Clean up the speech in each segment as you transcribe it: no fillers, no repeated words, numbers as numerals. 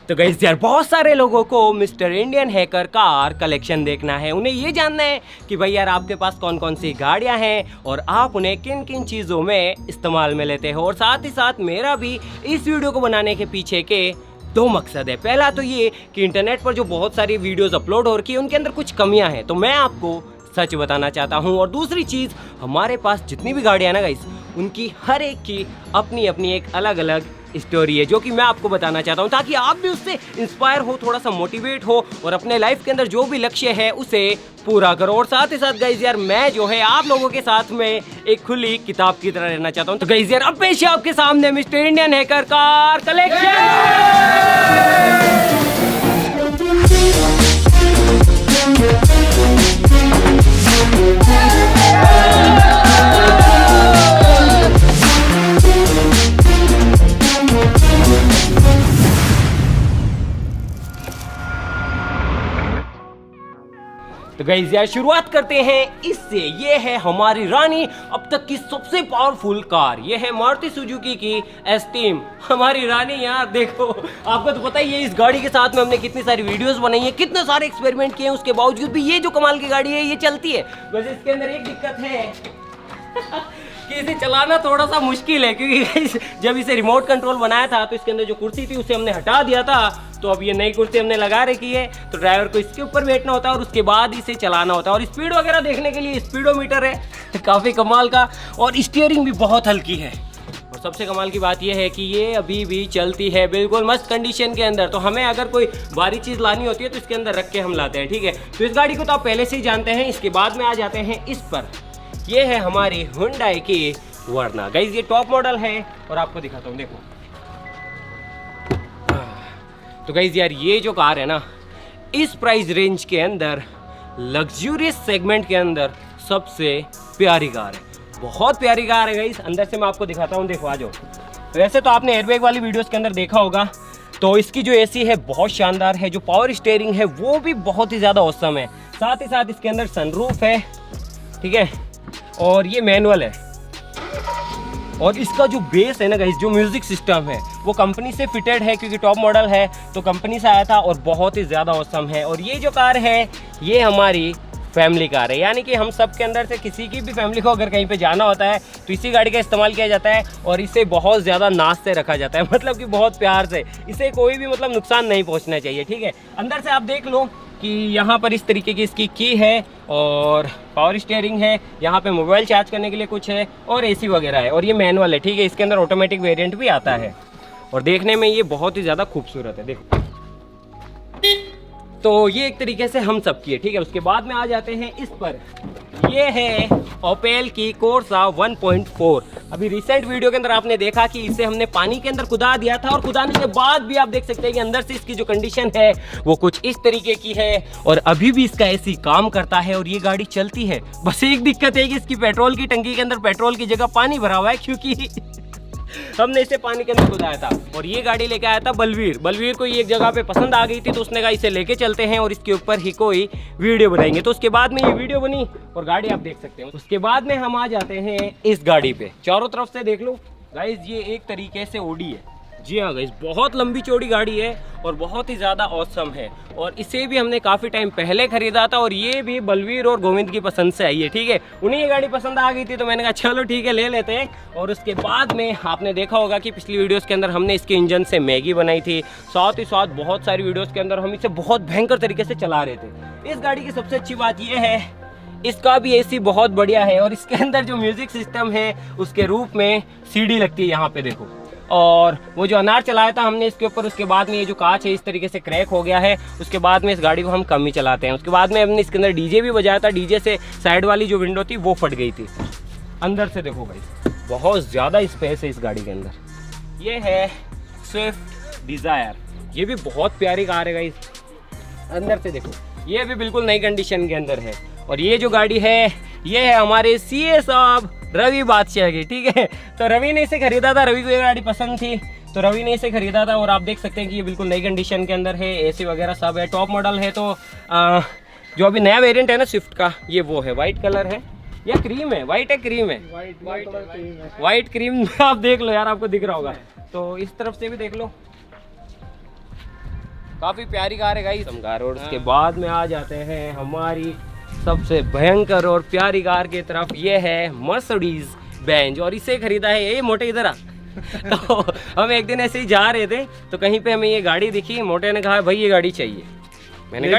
तो गाइस यार बहुत सारे लोगों को mister Indian hacker car collection देखना है। उन्हें ये जानना है कि भाई यार आपके पास कौन कौन सी गाड़ियां हैं और आप उन्हें किन किन चीज़ों में इस्तेमाल में लेते हो। और साथ ही साथ मेरा भी इस वीडियो को बनाने के पीछे के दो मकसद है। पहला तो ये कि इंटरनेट पर जो बहुत सारी वीडियोस अपलोड हो रही है उनके अंदर कुछ कमियां हैं, तो मैं आपको सच बताना चाहता हूं। और दूसरी चीज़, हमारे पास जितनी भी गाड़ियां ना गाइस, उनकी हर एक की अपनी अपनी एक अलग अलग स्टोरी है जो कि मैं आपको बताना चाहता हूं, ताकि आप भी उससे इंस्पायर हो, थोड़ा सा मोटिवेट हो और अपने लाइफ के अंदर जो भी लक्ष्य है उसे पूरा करो। और साथ ही साथ गाइस यार मैं जो है आप लोगों के साथ में एक खुली किताब की तरह रहना चाहता हूं। तो गाइस यार अब पेश है आपके सामने mister Indian hacker car collection. तो गाइस यार शुरुआत करते हैं इससे। ये है हमारी रानी अब तक की सबसे पावरफुल कार। ये है मारुति सुजुकी की एस्टीम। हमारी रानी यार देखो, आपको तो पता ही है इस गाड़ी के साथ में हमने कितनी सारी वीडियोस बनाई है, कितने सारे एक्सपेरिमेंट किए हैं, उसके बावजूद भी ये जो कमाल की गाड़ी है ये चलती है। बस इसके अंदर एक दिक्कत है कि इसे चलाना थोड़ा सा मुश्किल है, क्योंकि जब इसे रिमोट कंट्रोल बनाया था तो इसके अंदर जो कुर्सी थी उसे हमने हटा दिया था। तो अब ये नई कुर्सी हमने लगा रखी है, तो ड्राइवर को इसके ऊपर बैठना होता है और उसके बाद इसे चलाना होता है। और स्पीड वगैरह देखने के लिए स्पीडोमीटर है काफ़ी कमाल का, और स्टीयरिंग भी बहुत हल्की है। और सबसे कमाल की बात यह है कि ये अभी भी चलती है बिल्कुल मस्त कंडीशन के अंदर। तो हमें अगर कोई भारी चीज़ लानी होती है तो इसके अंदर रख के हम लाते हैं, ठीक है। तो इस गाड़ी को तो आप पहले से ही जानते हैं। इसके बाद में आ जाते हैं इस पर। ये है हमारी हुंडई की वर्ना। गाइस ये टॉप मॉडल है और आपको दिखाता हूँ, देखो। तो गाइस यार ये जो कार है ना, इस प्राइस रेंज के अंदर लग्जूरियस सेगमेंट के अंदर सबसे प्यारी कार है। बहुत प्यारी कार है गाइस। अंदर से मैं आपको दिखाता हूँ, देखो आ जाओ। वैसे तो आपने एयरबैग वाली वीडियोस के अंदर देखा होगा, तो इसकी जो एसी है बहुत शानदार है, जो पावर स्टीयरिंग है वो भी बहुत ही ज़्यादा औसम है। साथ ही साथ इसके अंदर सनरूफ है, ठीक है, और ये मैनुअल है। और इसका जो बेस है ना गाइस, जो म्यूजिक सिस्टम है वो कंपनी से फिटेड है, क्योंकि टॉप मॉडल है तो कंपनी से आया था और बहुत ही ज़्यादा औसम है। और ये जो कार है ये हमारी फैमिली कार है, यानी कि हम सब के अंदर से किसी की भी फैमिली को अगर कहीं पे जाना होता है तो इसी गाड़ी का इस्तेमाल किया जाता है। और इसे बहुत ज़्यादा नाज से रखा जाता है, मतलब कि बहुत प्यार से। इसे कोई भी मतलब नुकसान नहीं पहुँचना चाहिए, ठीक है। अंदर से आप देख लो कि यहाँ पर इस तरीके की इसकी की है और पावर स्टीयरिंग है। यहाँ पे मोबाइल चार्ज करने के लिए कुछ है और एसी वगैरह है। और ये मैनुअल है, ठीक है। इसके अंदर ऑटोमेटिक वेरिएंट भी आता है और देखने में ये बहुत ही ज़्यादा खूबसूरत है, देखो। तो ये एक तरीके से हम सब की है, ठीक है। उसके बाद में आ जाते हैं इस पर। ये है ओपेल की कोर्सा 1.4। अभी रिसेंट वीडियो के अंदर आपने देखा कि इसे हमने पानी के अंदर कुदा दिया था, और कुदाने के बाद भी आप देख सकते हैं कि अंदर से इसकी जो कंडीशन है वो कुछ इस तरीके की है। और अभी भी इसका एसी काम करता है और ये गाड़ी चलती है। बस एक दिक्कत है कि इसकी पेट्रोल की टंकी के अंदर पेट्रोल की जगह पानी भरा हुआ है, क्योंकि हमने इसे पानी के अंदर कुदाया था। और ये गाड़ी लेके आया था बलवीर को ये एक जगह पे पसंद आ गई थी, तो उसने कहा इसे लेके चलते हैं और इसके ऊपर ही कोई वीडियो बनाएंगे। तो उसके बाद में ये वीडियो बनी और गाड़ी आप देख सकते हैं। उसके बाद में हम आ जाते हैं इस गाड़ी पे। चारों तरफ से देख लो गाइस, ये एक तरीके से ओडी है। जी हाँ गाइस, बहुत लंबी चौड़ी गाड़ी है और बहुत ही ज़्यादा औसम है। और इसे भी हमने काफ़ी टाइम पहले ख़रीदा था और ये भी बलवीर और गोविंद की पसंद से आई है, ठीक है। उन्हें ये गाड़ी पसंद आ गई थी तो मैंने कहा चलो ठीक है ले लेते हैं। और उसके बाद में आपने देखा होगा कि पिछली वीडियोस के अंदर हमने इसके इंजन से मैगी बनाई थी। साथ ही साथ बहुत सारी वीडियोज़ के अंदर हम इसे बहुत भयंकर तरीके से चला रहे थे। इस गाड़ी की सबसे अच्छी बात यह है, इसका भी एसी बहुत बढ़िया है। और इसके अंदर जो म्यूज़िक सिस्टम है उसके रूप में सीडी लगती है, यहाँ पे देखो। और वो जो अनार चलाया था हमने इसके ऊपर, उसके बाद में ये जो कांच है इस तरीके से क्रैक हो गया है। उसके बाद में इस गाड़ी को हम कम ही चलाते हैं। उसके बाद में हमने इसके अंदर डीजे भी बजाया था, डीजे से साइड वाली जो विंडो थी वो फट गई थी। अंदर से देखो भाई, बहुत ज़्यादा स्पेस है इस गाड़ी के अंदर। ये है स्विफ्ट डिज़ायर, ये भी बहुत प्यारी कार है गाइस। अंदर से देखो, ये भी बिल्कुल नई कंडीशन के अंदर है। और ये जो गाड़ी है ये है हमारे सीए साहब रवि बादशाह की, ठीक है। तो रवि ने इसे खरीदा था, रवि को ये गाड़ी पसंद थी तो रवि ने इसे खरीदा था। और आप देख सकते हैं कि ये बिल्कुल नई कंडीशन के अंदर है, एसी वगैरह सब है, टॉप मॉडल है। तो जो अभी नया वेरिएंट है ना स्विफ्ट का, ये वो है, वाइट कलर है या क्रीम है, वाइट है क्रीम है, वाइट क्रीम आप देख लो यार, आपको दिख रहा होगा। तो इस तरफ से भी देख लो, काफ़ी प्यारी कार है गाइस कार। और उसके बाद में आ जाते हैं हमारी सबसे भयंकर और प्यारी कार की तरफ। ये है मर्सिडीज बेंज और इसे खरीदा है ये मोटे इधर आ। तो हम एक दिन ऐसे ही जा रहे थे तो कहीं पे हमें ये गाड़ी दिखी, मोटे ने कहा भाई ये गाड़ी चाहिए। मैंने कहा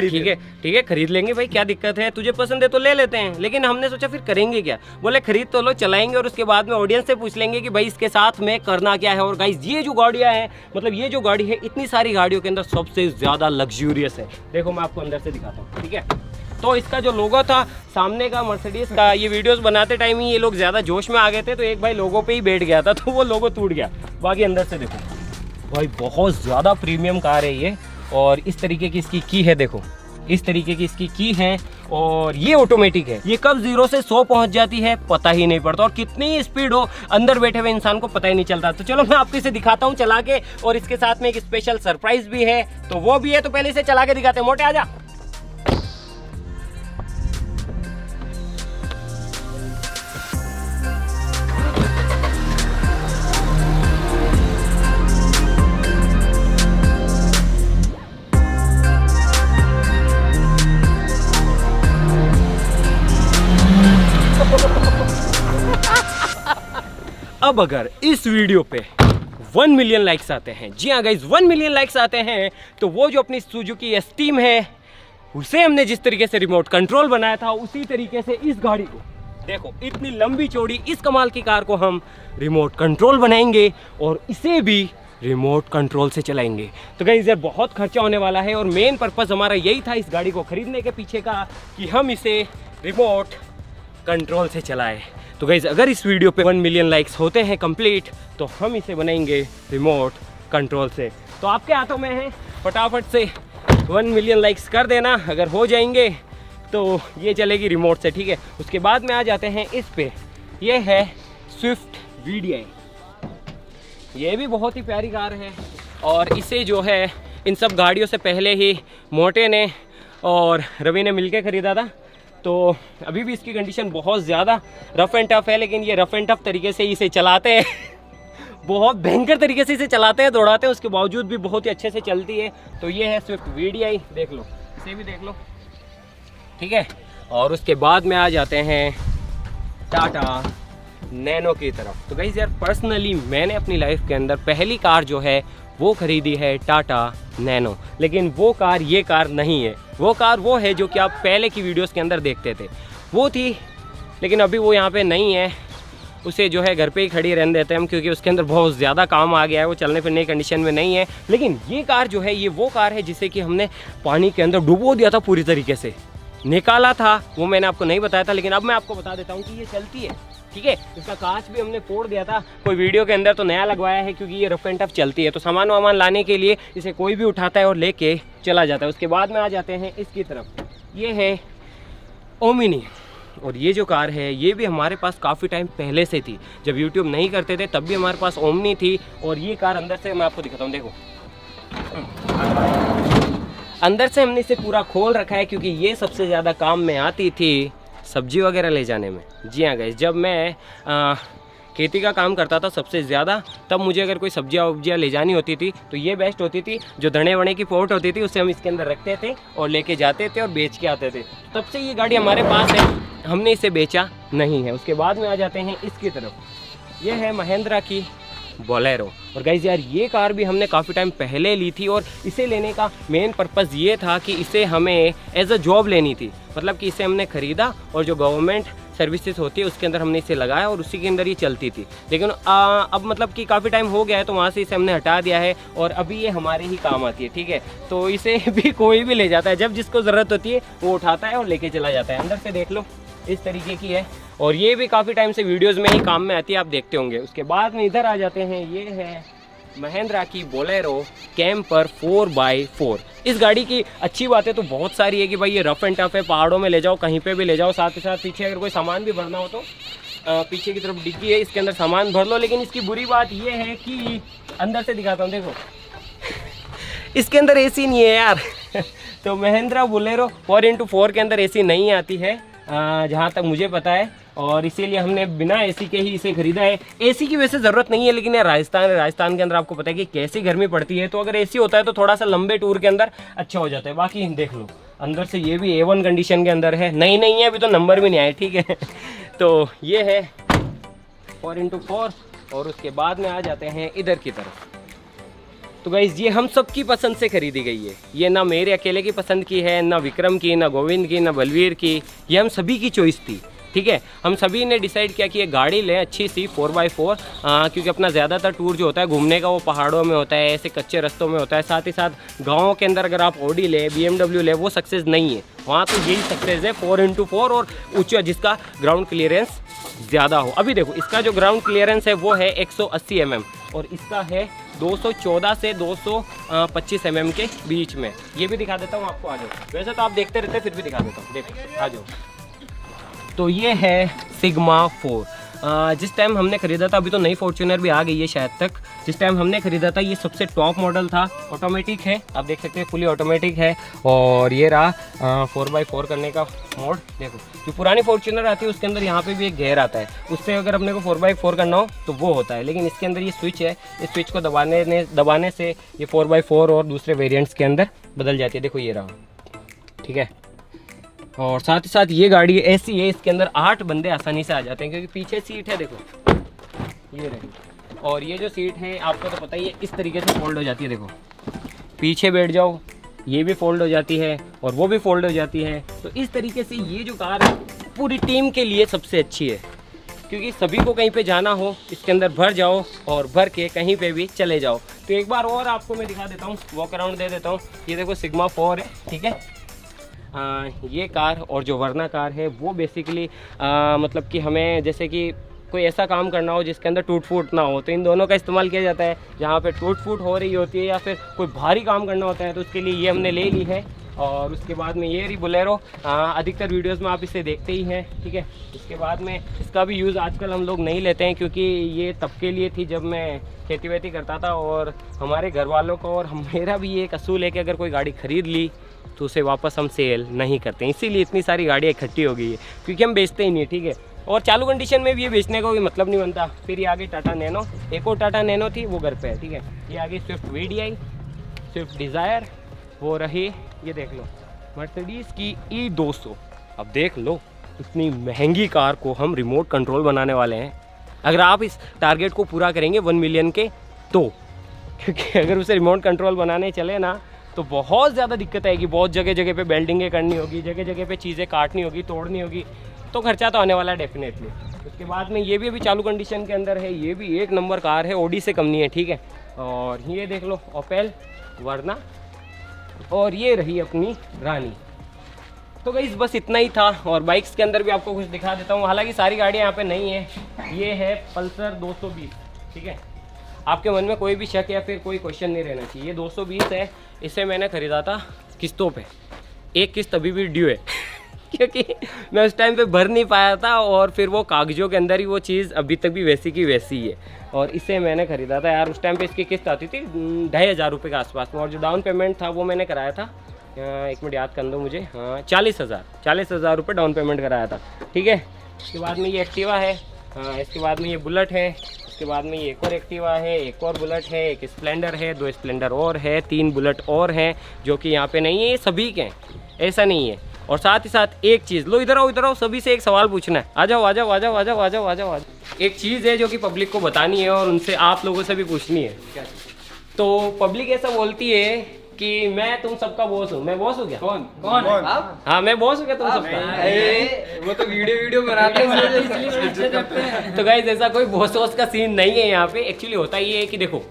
ठीक है खरीद लेंगे भाई, क्या दिक्कत है, तुझे पसंद है तो ले लेते हैं। लेकिन हमने सोचा फिर करेंगे क्या, बोले खरीद तो लो, चलाएंगे और उसके बाद में ऑडियंस से पूछ लेंगे कि भाई इसके साथ में करना क्या है। और गाइस ये जो गाड़ियाँ हैं, मतलब ये जो गाड़ी है इतनी सारी गाड़ियों के अंदर सबसे ज़्यादा लग्जूरियस है। देखो मैं आपको अंदर से दिखाता हूँ, ठीक है। तो इसका जो लोगो था सामने का मर्सिडीज का, ये वीडियोस बनाते टाइम ही ये लोग ज़्यादा जोश में आ गए थे तो एक भाई लोगो पे ही बैठ गया था तो वो लोगो टूट गया। बाकी अंदर से देखो भाई बहुत ज़्यादा प्रीमियम कार है ये। और इस तरीके की इसकी की है, देखो इस तरीके की इसकी की है और ये ऑटोमेटिक है। ये कब 0 से 100 पहुंच जाती है पता ही नहीं पड़ता और कितनी स्पीड हो अंदर बैठे हुए इंसान को पता ही नहीं चलता। तो चलो मैं आपको इसे दिखाता हूँ चला के, और इसके साथ में एक स्पेशल सरप्राइज भी है तो वो भी है। तो पहले इसे चला के दिखाते हैं। मोटे आजा। अब अगर इस वीडियो पे 1 मिलियन लाइक्स आते हैं, जी हाँ गाइज 1 मिलियन लाइक्स आते हैं, तो वो जो अपनी सुजुकी एस्टीम है उसे हमने जिस तरीके से रिमोट कंट्रोल बनाया था उसी तरीके से इस गाड़ी को, देखो इतनी लंबी चौड़ी इस कमाल की कार को हम रिमोट कंट्रोल बनाएंगे और इसे भी रिमोट कंट्रोल से चलाएंगे। तो गाइज यार बहुत खर्चा होने वाला है और मेन पर्पस हमारा यही था इस गाड़ी को खरीदने के पीछे का कि हम इसे रिमोट कंट्रोल से चलाएं। तो गाइज अगर इस वीडियो पे 1 मिलियन लाइक्स होते हैं कंप्लीट तो हम इसे बनाएंगे रिमोट कंट्रोल से। तो आपके हाथों में है, फटाफट से 1 मिलियन लाइक्स कर देना। अगर हो जाएंगे तो ये चलेगी रिमोट से, ठीक है। उसके बाद में आ जाते हैं इस पे, ये है स्विफ्ट VDI। ये भी बहुत ही प्यारी कार है और इसे जो है इन सब गाड़ियों से पहले ही मोटे ने और रवि ने मिलकर खरीदा था। तो अभी भी इसकी कंडीशन बहुत ज़्यादा रफ़ एंड टफ़ है, लेकिन ये रफ़ एंड टफ़ तरीके से इसे चलाते हैं बहुत भयंकर तरीके से इसे चलाते हैं, दौड़ाते हैं, उसके बावजूद भी बहुत ही अच्छे से चलती है। तो ये है स्विफ्ट VDI, देख लो, इसे भी देख लो, ठीक है। और उसके बाद में आ जाते हैं टाटा नैनो की तरफ। तो गाइस यार पर्सनली मैंने अपनी लाइफ के अंदर पहली कार जो है वो खरीदी है टाटा नैनो, लेकिन वो कार ये कार नहीं है। वो कार वो है जो कि आप पहले की वीडियोस के अंदर देखते थे, वो थी, लेकिन अभी वो यहाँ पे नहीं है। उसे जो है घर पे ही खड़ी रहने देते हैं हम, क्योंकि उसके अंदर बहुत ज़्यादा काम आ गया है, वो चलने फिरने की कंडीशन में नहीं है। लेकिन ये कार जो है ये वो कार है जिसे कि हमने पानी के अंदर डुबो दिया था, पूरी तरीके से निकाला था, वो मैंने आपको नहीं बताया था, लेकिन अब मैं आपको बता देता हूँ कि ये चलती है, ठीक है। इसका कांच भी हमने फोड़ दिया था कोई वीडियो के अंदर, तो नया लगवाया है क्योंकि ये रफ एंड टफ चलती है। तो सामान वामान लाने के लिए इसे कोई भी उठाता है और लेके चला जाता है। उसके बाद में आ जाते हैं इसकी तरफ, ये है ओमिनी। और ये जो कार है ये भी हमारे पास काफ़ी टाइम पहले से थी, जब यूट्यूब नहीं करते थे तब भी हमारे पास ओमनी थी। और ये कार अंदर से मैं आपको दिखाता हूँ, देखो अंदर से हमने इसे पूरा खोल रखा है क्योंकि ये सबसे ज़्यादा काम में आती थी सब्जी वगैरह ले जाने में। जी हाँ गाइस, जब मैं खेती का काम करता था सबसे ज़्यादा, तब मुझे अगर कोई सब्जियाँ वब्जियाँ ले जानी होती थी तो ये बेस्ट होती थी। जो धने वने की पोर्ट होती थी उसे हम इसके अंदर रखते थे और लेके जाते थे और बेच के आते थे। तब से ये गाड़ी हमारे पास है, हमने इसे बेचा नहीं है। उसके बाद में आ जाते हैं इसकी तरफ, ये है महिंद्रा की बोलेरो। और गाइज यार ये कार भी हमने काफ़ी टाइम पहले ली थी और इसे लेने का मेन पर्पज़ ये था कि इसे हमें एज अ जॉब लेनी थी। मतलब कि इसे हमने ख़रीदा और जो गवर्नमेंट सर्विसेज होती है उसके अंदर हमने इसे लगाया और उसी के अंदर ही चलती थी। लेकिन अब मतलब कि काफ़ी टाइम हो गया है तो वहाँ से इसे हमने हटा दिया है और अभी ये हमारे ही काम आती है, ठीक है। तो इसे भी कोई भी ले जाता है, जब जिसको ज़रूरत होती है वो उठाता है और लेके चला जाता है। अंदर से देख लो इस तरीके की है और ये भी काफ़ी टाइम से वीडियोस में ही काम में आती है, आप देखते होंगे। उसके बाद में इधर आ जाते हैं, ये है महिंद्रा की बोलेरो कैंपर 4x4। इस गाड़ी की अच्छी बातें तो बहुत सारी है कि भाई ये रफ एंड टफ है, पहाड़ों में ले जाओ, कहीं पे भी ले जाओ। साथ ही साथ पीछे अगर कोई सामान भी भरना हो तो पीछे की तरफ डिग्गी है, इसके अंदर सामान भर लो। लेकिन इसकी बुरी बात ये है कि अंदर से दिखाता हूँ, देखो इसके अंदर एसी नहीं है यार तो महिंद्रा बोलेरो 4x4 के अंदर एसी नहीं आती है जहाँ तक मुझे पता है। और इसीलिए हमने बिना एसी के ही इसे खरीदा है। एसी की वैसे ज़रूरत नहीं है, लेकिन यार राजस्थान है, राजस्थान के अंदर आपको पता है कि कैसी गर्मी पड़ती है, तो अगर एसी होता है तो थोड़ा सा लंबे टूर के अंदर अच्छा हो जाता है। बाकी देख लो अंदर से ये भी A1 कंडीशन के अंदर है, नहीं है अभी तो नंबर भी नहीं आए, ठीक है। तो ये है 4x4 और उसके बाद में आ जाते हैं इधर की तरफ। तो गाइस ये हम सबकी पसंद से खरीदी गई है, ये ना मेरे अकेले की पसंद की है, ना विक्रम की, ना गोविंद की, ना बलवीर की, ये हम सभी की चॉइस थी, ठीक है। हम सभी ने डिसाइड किया कि ये गाड़ी लें अच्छी सी 4x4, क्योंकि अपना ज़्यादातर टूर जो होता है घूमने का वो पहाड़ों में होता है, ऐसे कच्चे रास्तों में होता है। साथ ही साथ गाँव के अंदर अगर आप ऑडी ले, BMW ले, वो सक्सेस नहीं है, वहाँ तो यही सक्सेस है 4x4 और ऊँचा, जिसका ग्राउंड क्लियरेंस ज़्यादा हो। अभी देखो इसका जो ग्राउंड क्लियरेंस है वो है 180 mm और इसका है 214 से 225 mm के बीच में। ये भी दिखा देता हूँ आपको, आ जाओ। वैसे तो आप देखते रहते हैं, फिर भी दिखा देता हूँ, देखो आ जाओ। तो ये है सिग्मा 4। जिस टाइम हमने ख़रीदा था, अभी तो नई फॉर्च्यूनर भी आ गई है शायद तक, जिस टाइम हमने ख़रीदा था ये सबसे टॉप मॉडल था। ऑटोमेटिक है, आप देख सकते हैं, फुली ऑटोमेटिक है। और ये रहा 4x4 करने का मोड। देखो जो पुरानी फॉर्च्यूनर आती है उसके अंदर यहाँ पे भी एक गेयर आता है, उससे अगर अपने को 4x4 करना हो तो वो होता है, लेकिन इसके अंदर ये स्विच है, इस स्विच को दबाने से ये 4x4 और दूसरे वेरियंट्स के अंदर बदल जाती है। देखो ये रहा, ठीक है। और साथ ही साथ ये गाड़ी ऐसी है, इसके अंदर 8 बंदे आसानी से आ जाते हैं, क्योंकि पीछे सीट है, देखो ये रही। और ये जो सीट है आपको तो पता ही है, इस तरीके से फोल्ड हो जाती है, देखो पीछे बैठ जाओ, ये भी फोल्ड हो जाती है और वो भी फोल्ड हो जाती है। तो इस तरीके से ये जो कार है पूरी टीम के लिए सबसे अच्छी है, क्योंकि सभी को कहीं पे जाना हो इसके अंदर भर जाओ और भर के कहीं पे भी चले जाओ। तो एक बार और आपको मैं दिखा देता हूँ, वॉक अराउंड दे देता हूँ। ये देखो सिग्मा 4 है, ठीक है। ये कार और जो वरना कार है वो बेसिकली मतलब कि हमें जैसे कि कोई ऐसा काम करना हो जिसके अंदर टूट फूट ना हो, तो इन दोनों का इस्तेमाल किया जाता है। जहाँ पे टूट फूट हो रही होती है या फिर कोई भारी काम करना होता है तो उसके लिए ये हमने ले ली है। और उसके बाद में ये रही बोलेरो, अधिकतर वीडियोस में आप इसे देखते ही हैं, ठीक है। इसके बाद में इसका भी यूज़ आजकल हम लोग नहीं लेते हैं, क्योंकि ये तब के लिए थी जब मैं खेती वेती करता था, और हमारे घर वालों को और मेरा भी ये एक असूल है कि अगर कोई गाड़ी ख़रीद ली तो उसे वापस हम सेल नहीं करते, इसीलिए इतनी सारी गाड़ियाँ इकट्ठी हो गई है, क्योंकि हम बेचते ही नहीं, ठीक है। और चालू कंडीशन में भी ये बेचने का कोई मतलब नहीं बनता। फिर ये आगे टाटा नैनो, एक और टाटा नैनो थी वो घर पे है, ठीक है। ये आगे स्विफ्ट VDI, स्विफ्ट डिज़ायर, वो रही, ये देख लो मर्सिडीज़ की E200। अब देख लो इतनी महंगी कार को हम रिमोट कंट्रोल बनाने वाले हैं, अगर आप इस टारगेट को पूरा करेंगे 1 मिलियन के तो, क्योंकि अगर उसे रिमोट कंट्रोल बनाने चले ना तो बहुत ज़्यादा दिक्कत आएगी, बहुत जगह जगह पे बेल्डिंगें करनी होगी, जगह जगह पे चीज़ें काटनी होगी, तोड़नी होगी, तो खर्चा तो आने वाला है डेफिनेटली। उसके बाद में ये भी अभी चालू कंडीशन के अंदर है, ये भी एक नंबर कार है, ऑडी से कम नहीं है, ठीक है। और ये देख लो ओपेल वरना, और ये रही अपनी रानी। तो गाइस बस इतना ही था। और बाइक्स के अंदर भी आपको कुछ दिखा देता हूँ, हालांकि सारी गाड़ियाँ यहाँ पे नहीं है। ये है पल्सर 220, ठीक है। आपके मन में कोई भी शक या फिर कोई क्वेश्चन नहीं रहना चाहिए, ये 220 है। इसे मैंने ख़रीदा था किस्तों पे, एक किस्त अभी भी ड्यू है क्योंकि मैं उस टाइम पे भर नहीं पाया था, और फिर वो कागज़ों के अंदर ही वो चीज़ अभी तक भी वैसी की वैसी ही है। और इसे मैंने ख़रीदा था यार, उस टाइम पे इसकी किस्त आती थी 2500 रुपये के आसपास में, और जो डाउन पेमेंट था वो मैंने कराया था, एक मिनट याद कर दो मुझे, हाँ 40,000 रुपये डाउन पेमेंट कराया था, ठीक है। उसके बाद में ये एक्टिवा है, हाँ इसके बाद में ये बुलेट है, उसके बाद में ये एक और एक्टिवा है, एक और बुलेट है, एक स्प्लेंडर है, 2 स्प्लेंडर और है, 3 बुलेट और हैं जो कि यहाँ पे नहीं है, ये सभी के हैं, ऐसा नहीं है। और साथ ही साथ एक चीज़, लो इधर आओ, सभी से एक सवाल पूछना है, आ जाओ। एक चीज़ है जो कि पब्लिक को बतानी है और उनसे आप लोगों से भी पूछनी है। तो पब्लिक ऐसा बोलती है कि मैं तुम सबका बॉस हूँ, मैं बॉस हूँ क्या? कौन? हाँ मैं बॉस हूँ क्या तुम सबका? वो तो वीडियो बनाते हैं। तो गाइस ऐसा कोई बॉस का सीन नहीं है यहाँ पे। एक्चुअली होता ये है कि देखो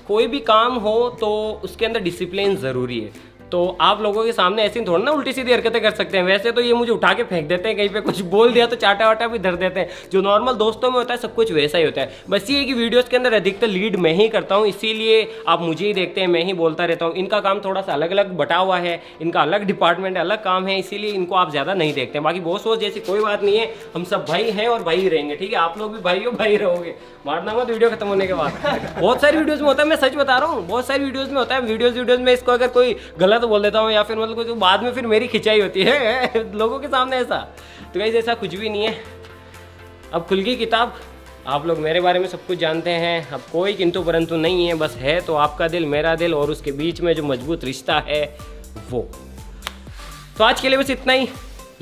कोई भी काम हो तो उसके अंदर डिसिप्लिन ज़रूरी है। तो आप लोगों के सामने ऐसी थोड़ा ना उल्टी सीधी हरकतें कर सकते हैं। वैसे तो ये मुझे उठा के फेंक देते हैं, कहीं पे कुछ बोल दिया तो चाटा वाटा भी धर देते हैं। जो नॉर्मल दोस्तों में होता है सब कुछ वैसा ही होता है। बस ये है कि वीडियोस के अंदर अधिकतर लीड मैं ही करता हूँ, इसीलिए आप मुझे ही देखते हैं, मैं ही बोलता रहता हूँ। इनका काम थोड़ा सा अलग अलग बटा हुआ है, इनका अलग डिपार्टमेंट अलग काम है, इसीलिए इनको आप ज़्यादा नहीं देखते हैं। बाकी बॉस वॉस जैसी कोई बात नहीं है, हम सब भाई हैं और भाई ही रहेंगे, ठीक है। आप लोग भी भाई हो, भाई रहोगे, मारना मत वीडियो खत्म होने के बाद। बहुत सारी वीडियोज़ में होता है, मैं सच बता रहा हूँ, बहुत सारी वीडियोज़ में होता है। वीडियोज़ में इसको अगर कोई गलत बोल देता हूँ या फिर मतलब कुछ, बाद में फिर मेरी खिंचाई होती है लोगों के सामने ऐसा। तो गाइस ऐसा कुछ भी नहीं है। अब खुल गई किताब। आप लोग मेरे बारे में सब कुछ जानते हैं, अब कोई किंतु परंतु नहीं है, बस है तो आपका दिल मेरा दिल और उसके बीच में जो मजबूत रिश्ता है वो। तो आज के लिए बस इतना ही।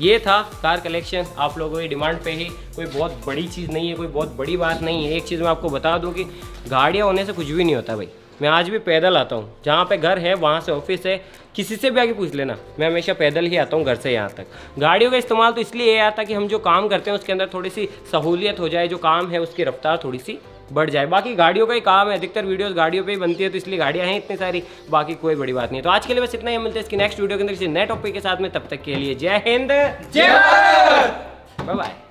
ये था कार कलेक्शन, आप लोगों की डिमांड पे ही, कोई बहुत बड़ी चीज़ नहीं है, कोई बहुत बड़ी बात नहीं है। एक चीज़ मैं आपको बता दूं कि गाड़ियाँ होने से कुछ भी नहीं होता भाई। मैं आज भी पैदल आता हूँ, जहाँ पे घर है वहाँ से ऑफिस है, किसी से भी आके पूछ लेना, मैं हमेशा पैदल ही आता हूँ घर से यहाँ तक। गाड़ियों का इस्तेमाल तो इसलिए ये आता कि हम जो काम करते हैं उसके अंदर थोड़ी सी सहूलियत हो जाए, जो काम है उसकी रफ्तार थोड़ी सी बढ़ जाए। बाकी गाड़ियों का ही काम है, अधिकतर वीडियोस गाड़ियों पे ही बनती है, तो इसलिए गाड़ियाँ हैं इतनी सारी, बाकी कोई बड़ी बात नहीं है। तो आज के लिए बस इतना ही, मिलते हैं इसकी नेक्स्ट वीडियो के अंदर किसी नए टॉपिक के साथ में। तब तक के लिए जय हिंद, जय भारत, बाय बाय।